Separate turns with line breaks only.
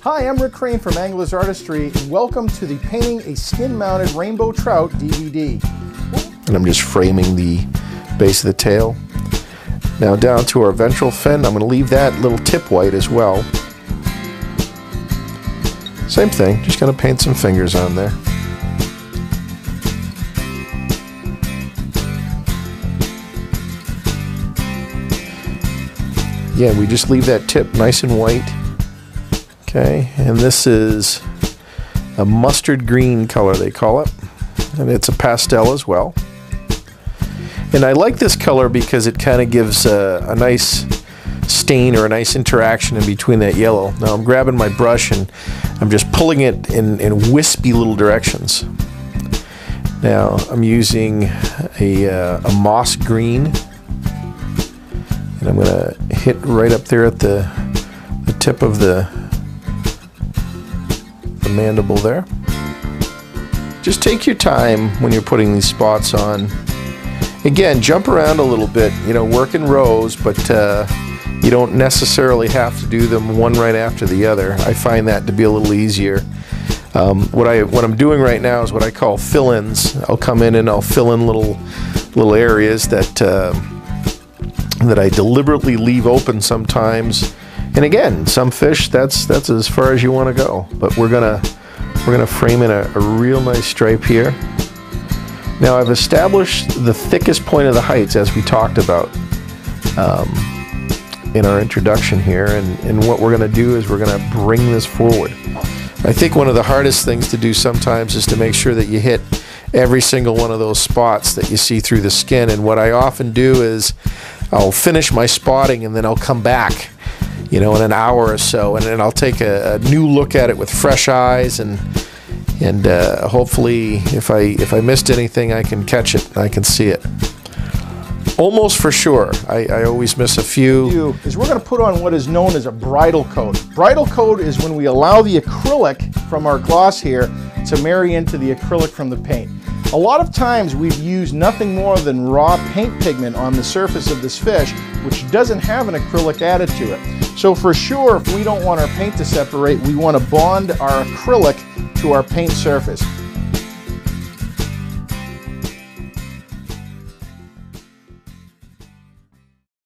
Hi, I'm Rick Crane from Angler's Artistry, and welcome to the Painting a Skin-Mounted Rainbow Trout DVD.
And I'm just framing the base of the tail. Now down to our ventral fin, I'm going to leave that little tip white as well. Same thing, just going to paint some fingers on there. Yeah, we just leave that tip nice and white. Okay, and this is a mustard green color, they call it. And it's a pastel as well. And I like this color because it kind of gives a nice stain or a nice interaction in between that yellow. Now I'm grabbing my brush and I'm just pulling it in wispy little directions. Now I'm using a moss green. And I'm going to hit right up there at the tip of the mandible there. Just take your time when you're putting these spots on. Again, jump around a little bit, you know, work in rows, but you don't necessarily have to do them one right after the other. I find that to be a little easier. What I'm doing right now is what I call fill-ins. I'll come in and I'll fill in little areas that I deliberately leave open sometimes. And again, some fish, that's as far as you want to go. But we're gonna frame in a real nice stripe here. Now I've established the thickest point of the heights as we talked about in our introduction here, and what we're gonna do is we're gonna bring this forward. I think one of the hardest things to do sometimes is to make sure that you hit every single one of those spots that you see through the skin. And what I often do is I'll finish my spotting and then I'll come back, you know, in an hour or so, and then I'll take a new look at it with fresh eyes, and hopefully if I missed anything, I can catch it, I can see it. Almost for sure. I always miss a few.
Is we're going to put on what is known as a bridal coat. Bridal coat is when we allow the acrylic from our gloss here to marry into the acrylic from the paint. A lot of times we've used nothing more than raw paint pigment on the surface of this fish, which doesn't have an acrylic added to it. So for sure, if we don't want our paint to separate, we want to bond our acrylic to our paint surface.